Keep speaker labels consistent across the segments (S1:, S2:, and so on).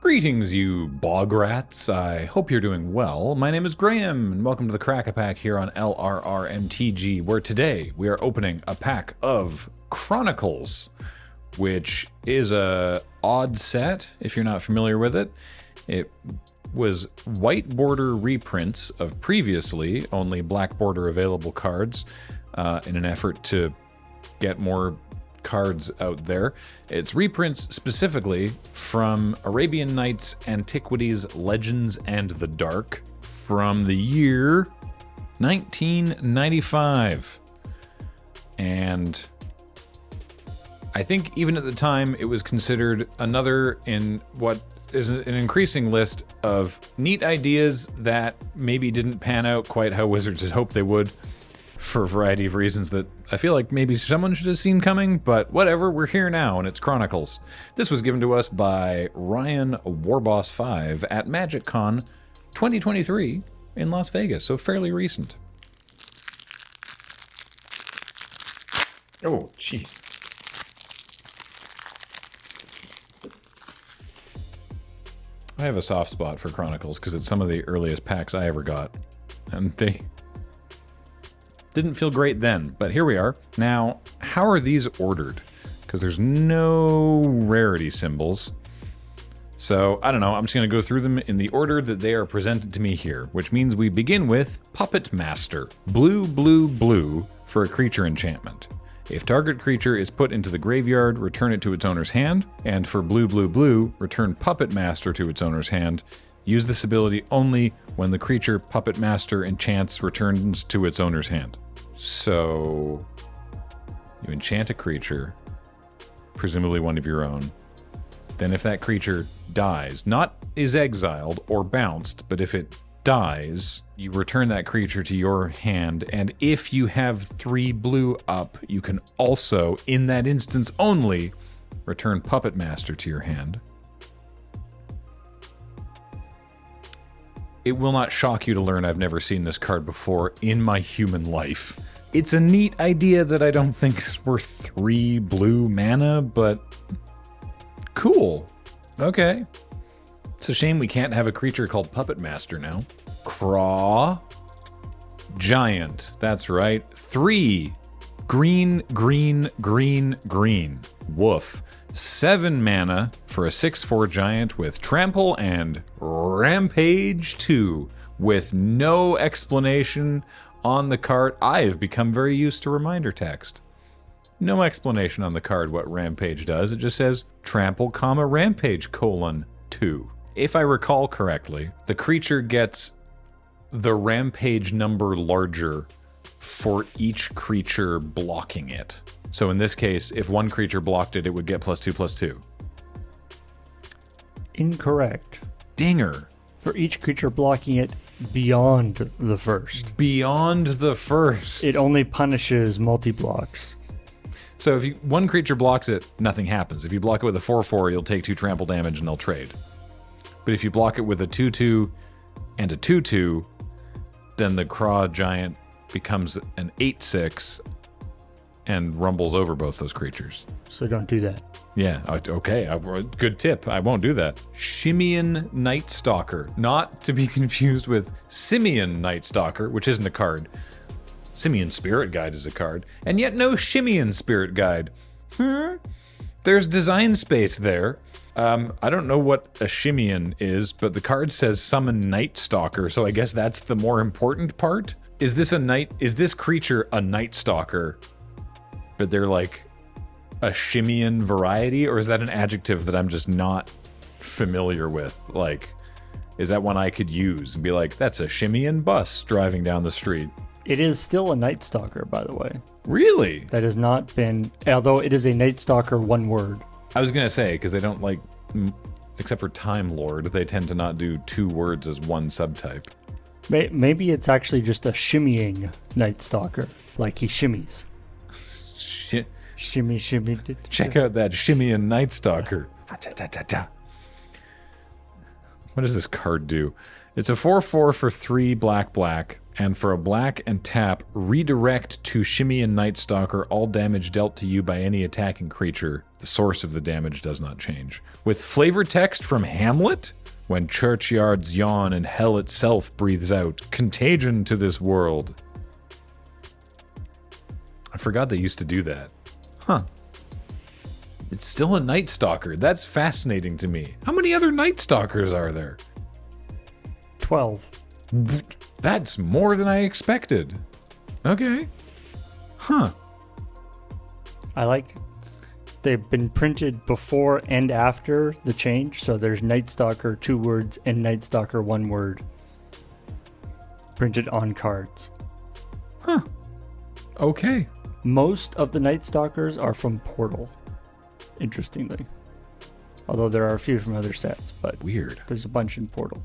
S1: Greetings, you bog rats. I hope you're doing well. My name is Graham, and welcome to the Crack-A-Pack here on LRRMTG, where today we are opening a pack of Chronicles, which is a odd set, if you're not familiar with it. It was white border reprints of previously only black border available cards in an effort to get more cards out there. It's reprints specifically from Arabian Nights, Antiquities, Legends, and the Dark from the year 1995. And I think even at the time it was considered another in what is an increasing list of neat ideas that maybe didn't pan out quite how Wizards had hoped they would, for a variety of reasons that I feel like maybe someone should have seen coming, but whatever, we're here now, and it's Chronicles. This was given to us by Ryan Warboss5 at MagicCon 2023 in Las Vegas, so fairly recent.
S2: Oh, jeez.
S1: I have a soft spot for Chronicles because it's some of the earliest packs I ever got, and they didn't feel great then, but here we are. Now, how are these ordered? Because there's no rarity symbols. So, I don't know, I'm just going to go through them in the order that they are presented to me here, which means we begin with Puppet Master. Blue, blue, blue for a creature enchantment. If target creature is put into the graveyard, return it to its owner's hand, and for blue, blue, blue, return Puppet Master to its owner's hand. Use this ability only when the creature Puppet Master enchants returns to its owner's hand. So, you enchant a creature, presumably one of your own. Then if that creature dies, not is exiled or bounced, but if it dies, you return that creature to your hand, and if you have 3 blue up, you can also, in that instance only, return Puppet Master to your hand. It will not shock you to learn I've never seen this card before in my human life. It's a neat idea that I don't think's worth 3 blue mana, but cool. Okay. It's a shame we can't have a creature called Puppet Master now. Craw Giant. That's right. 3 green, green, green, green. Woof. 7 mana for a 6/4 giant with Trample and Rampage 2 with no explanation on the card. I have become very used to reminder text. No explanation on the card what Rampage does. It just says Trample, Rampage, 2. If I recall correctly, the creature gets the Rampage number larger for each creature blocking it. So in this case, if one creature blocked it, it would get +2/+2.
S2: Incorrect.
S1: Dinger.
S2: For each creature blocking it beyond the first.
S1: Beyond the first.
S2: It only punishes multi-blocks.
S1: So if one creature blocks it, nothing happens. If you block it with a 4/4, you'll take 2 trample damage and they'll trade. But if you block it with a 2/2 and a 2/2, then the Craw Giant becomes an 8/6 and rumbles over both those creatures.
S2: So don't do that.
S1: Yeah, okay, good tip. I won't do that. Shimeon Night Stalker. Not to be confused with Simeon Night Stalker, which isn't a card. Simeon Spirit Guide is a card. And yet no Shimeon Spirit Guide. There's design space there. I don't know what a Shimeon is, but the card says Summon Night Stalker, so I guess that's the more important part. Is this creature a Night Stalker, but they're like a Shimeon variety, or is that an adjective that I'm just not familiar with? Like, is that one I could use and be like, that's a Shimeon bus driving down the street?
S2: It is still a Night Stalker, by the way.
S1: Really?
S2: That has not been, although it is a Night Stalker, one word.
S1: I was gonna say, because they don't like, except for Time Lord, they tend to not do 2 words as one subtype.
S2: Maybe it's actually just a shimmying Night Stalker, like he shimmies. Shimmy, shimmy.
S1: Check out that Shimeon Night Stalker. What does this card do? It's a 4/4 for 3 black, black, And for a black and tap, redirect to Shimmyian Night Stalker all damage dealt to you by any attacking creature. The source of the damage does not change. With flavor text from Hamlet? When churchyards yawn and hell itself breathes out, contagion to this world. I forgot they used to do that. Huh. It's still a Night Stalker. That's fascinating to me. How many other Night Stalkers are there?
S2: 12.
S1: That's more than I expected. Okay. Huh.
S2: I like they've been printed before and after the change, so there's Night Stalker 2 words and Night Stalker 1 word printed on cards.
S1: Huh. Okay.
S2: Most of the Night Stalkers are from Portal, interestingly. Although there are a few from other sets, but
S1: weird.
S2: There's a bunch in Portal.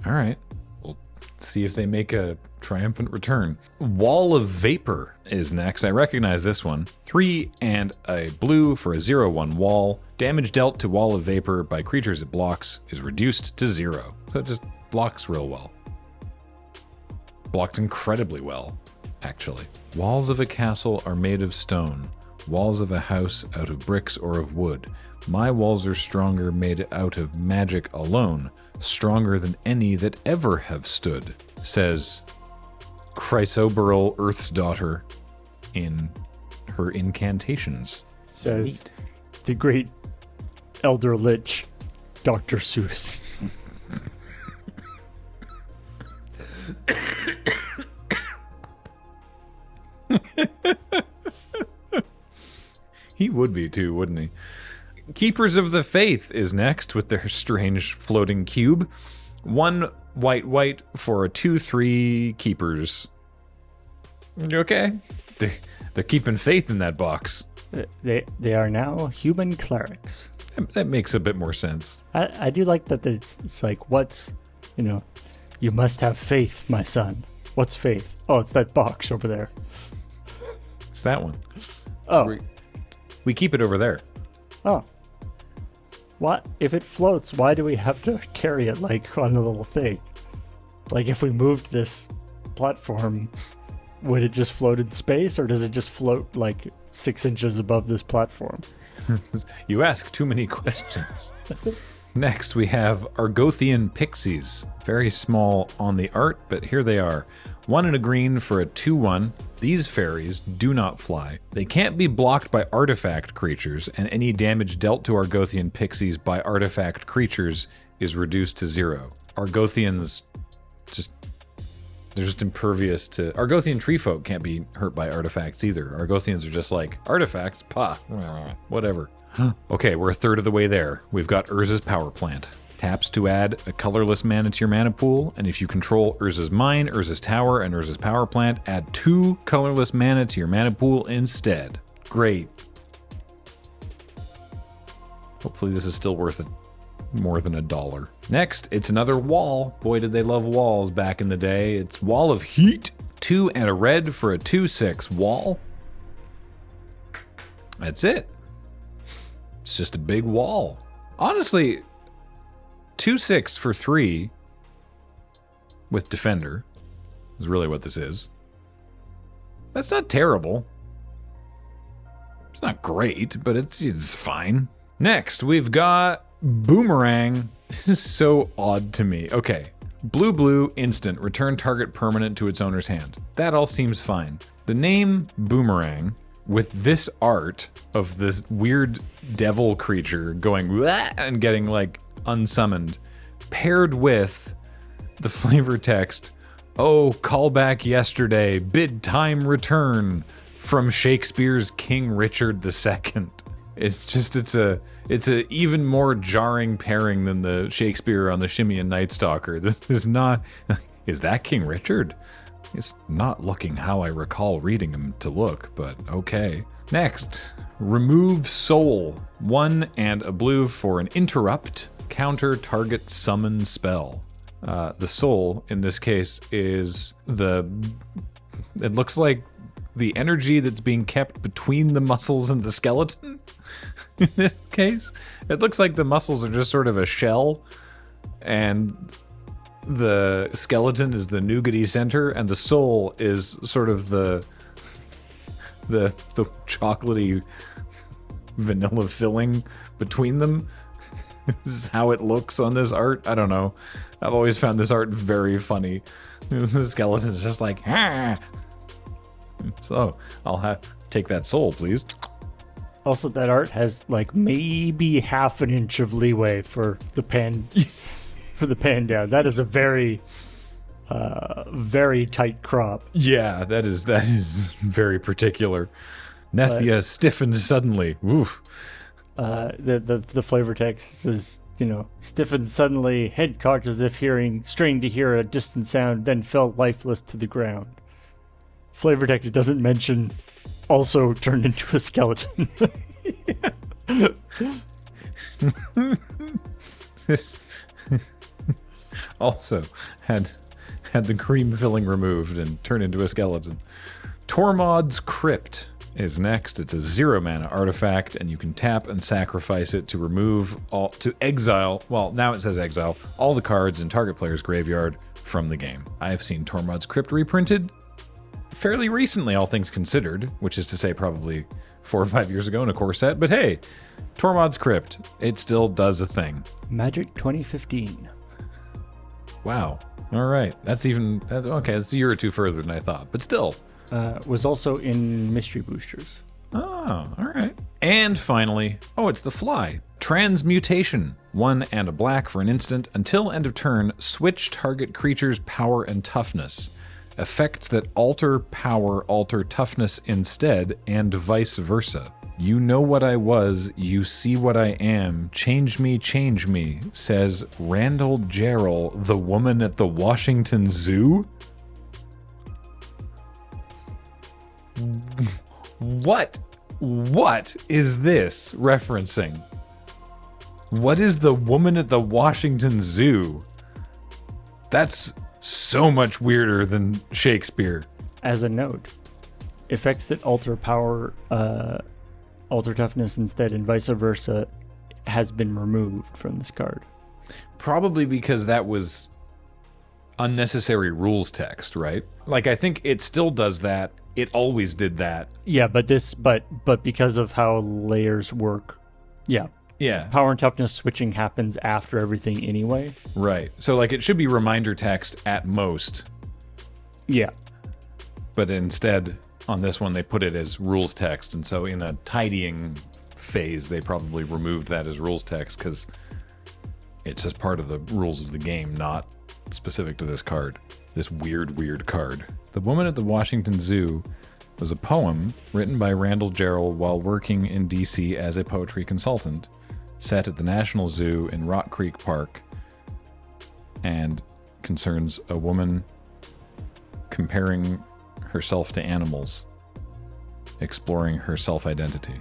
S1: All right. We'll see if they make a triumphant return. Wall of Vapor is next. I recognize this one. 3 and a blue for a 0/1 wall. Damage dealt to Wall of Vapor by creatures it blocks is reduced to 0. So it just blocks real well. Blocks incredibly well, actually. Walls of a castle are made of stone. Walls of a house out of bricks or of wood. My walls are stronger, made out of magic alone, stronger than any that ever have stood, says Chrysoberyl, Earth's daughter, in her incantations.
S2: Says
S1: Neat.
S2: The great Elder Lich, Dr. Seuss.
S1: He would be too, wouldn't he? Keepers of the Faith is next with their strange floating cube. 1 white for a 2/3 keepers. Okay. They're keeping faith in that box.
S2: They are now human clerics.
S1: That makes a bit more sense.
S2: I do like that it's like, what's, you must have faith, my son. What's faith? Oh, it's that box over there.
S1: It's that one.
S2: Oh.
S1: We keep it over there.
S2: Oh. What? If it floats, why do we have to carry it like on a little thing? Like if we moved this platform, would it just float in space or does it just float like 6 inches above this platform?
S1: You ask too many questions. Next, we have Argothian Pixies. Very small on the art, but here they are. 1 and a green for a 2/1. These fairies do not fly. They can't be blocked by artifact creatures, and any damage dealt to Argothian Pixies by artifact creatures is reduced to 0. Argothians they're just impervious to... Argothian treefolk can't be hurt by artifacts either. Argothians are just like, artifacts? Pah. Whatever. Okay, we're a third of the way there. We've got Urza's Power Plant. Taps to add a colorless mana to your mana pool, and if you control Urza's Mine, Urza's Tower, and Urza's Power Plant, add 2 colorless mana to your mana pool instead. Great. Hopefully this is still worth it. More than $1. Next, it's another wall. Boy, did they love walls back in the day. It's Wall of Heat. 2 and a red for a 2/6 wall. That's it. It's just a big wall. Honestly, 2/6 for 3 with Defender is really what this is. That's not terrible. It's not great, but it's fine. Next, we've got Boomerang. This is so odd to me. Okay. Blue, instant. Return target permanent to its owner's hand. That all seems fine. The name Boomerang, with this art of this weird devil creature going "Wah!" and getting like unsummoned, paired with the flavor text, "Oh, call back yesterday, bid time return," from Shakespeare's King Richard II. It's a even more jarring pairing than the Shakespeare on the Shimmyian Night Stalker. This is not... Is that King Richard? It's not looking how I recall reading him to look, but okay. Next, Remove Soul. 1 and a blue for an interrupt, counter target summon spell. The soul, in this case, is it looks like the energy that's being kept between the muscles and the skeleton. In this case, it looks like the muscles are just sort of a shell, and the skeleton is the nougaty center, and the soul is sort of the chocolatey vanilla filling between them. This is how it looks on this art. I don't know. I've always found this art very funny. The skeleton is just like, ah. So I'll take that soul, please.
S2: Also, that art has like maybe half an inch of leeway for the pan down. That is a very very tight crop.
S1: Yeah, that is very particular. Nethia stiffened suddenly. Oof.
S2: The flavor text is, stiffened suddenly, head cocked as if straining to hear a distant sound, then fell lifeless to the ground. Flavor text doesn't mention also turned into a skeleton.
S1: This also had the cream filling removed and turned into a skeleton. Tormod's Crypt is next. It's a 0-mana artifact, and you can tap and sacrifice it to exile. Well, now it says exile all the cards in target player's graveyard from the game. I have seen Tormod's Crypt reprinted fairly recently, all things considered, which is to say probably 4 or 5 years ago in a core set. But hey, Tormod's Crypt, it still does a thing.
S2: Magic 2015.
S1: Wow. All right. That's okay. That's a year or two further than I thought, but still.
S2: Was also in Mystery Boosters.
S1: Oh, all right. And finally, it's the Fly. Transmutation. 1 and a black for an instant. Until end of turn, switch target creature's power and toughness. Effects that alter power alter toughness instead, and vice versa. You know what I was, you see what I am. Change me, says Randall Jarrell, the woman at the Washington Zoo? What is this referencing? What is the woman at the Washington Zoo? That's so much weirder than Shakespeare.
S2: As a note, effects that alter power, alter toughness instead, and vice versa, has been removed from this card.
S1: Probably because that was unnecessary rules text, right? Like, I think it still does that. It always did that.
S2: Yeah, but because of how layers work, yeah. Power and toughness switching happens after everything anyway.
S1: Right. So, like, it should be reminder text at most.
S2: Yeah.
S1: But instead, on this one, they put it as rules text. And so in a tidying phase, they probably removed that as rules text because it's just part of the rules of the game, not specific to this card. This weird card. The Woman at the Washington Zoo was a poem written by Randall Jarrell while working in D.C. as a poetry consultant, set at the National Zoo in Rock Creek Park, and concerns a woman comparing herself to animals, exploring her self-identity.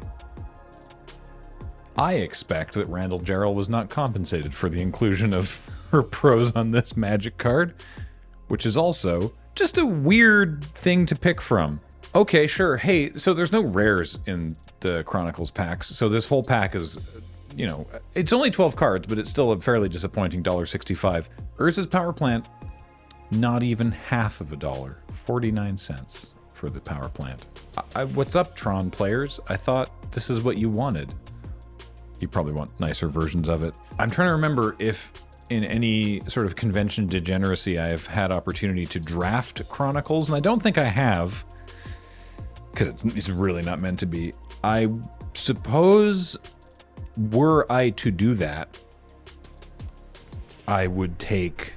S1: I expect that Randall Jarrell was not compensated for the inclusion of her prose on this Magic card, which is also just a weird thing to pick from. Okay, sure. Hey, so there's no rares in the Chronicles packs, so this whole pack is, it's only 12 cards, but it's still a fairly disappointing $1.65. Urza's Power Plant, not even half of $1, 49 cents for the power plant. What's up, Tron players? I thought this is what you wanted. You probably want nicer versions of it. I'm trying to remember if in any sort of convention degeneracy I have had opportunity to draft Chronicles, and I don't think I have, because it's really not meant to be. I suppose were I to do that, I would take...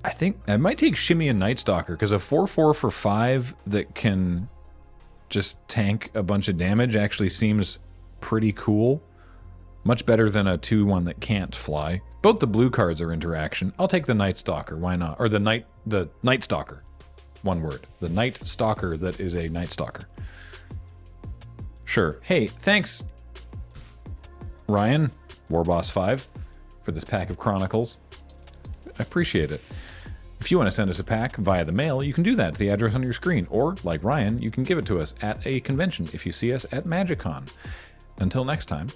S1: I think I might take Shimmy and Night Stalker, because a 4/4 for 5 that can just tank a bunch of damage actually seems pretty cool. Much better than a 2/1 that can't fly. Both the blue cards are interaction. I'll take the Night Stalker, why not? Or the Night Stalker. One word. The Night Stalker that is a Night Stalker. Sure. Hey, thanks, Ryan, Warboss 5, for this pack of Chronicles. I appreciate it. If you want to send us a pack via the mail, you can do that at the address on your screen. Or, like Ryan, you can give it to us at a convention if you see us at MagicCon. Until next time,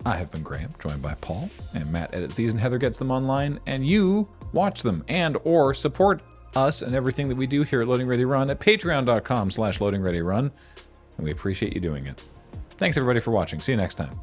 S1: I have been Graham, joined by Paul, and Matt edits these and Heather gets them online, and you watch them and or support us and everything that we do here at Loading Ready Run at patreon.com/loadingreadyrun, and we appreciate you doing it. Thanks everybody for watching. See you next time.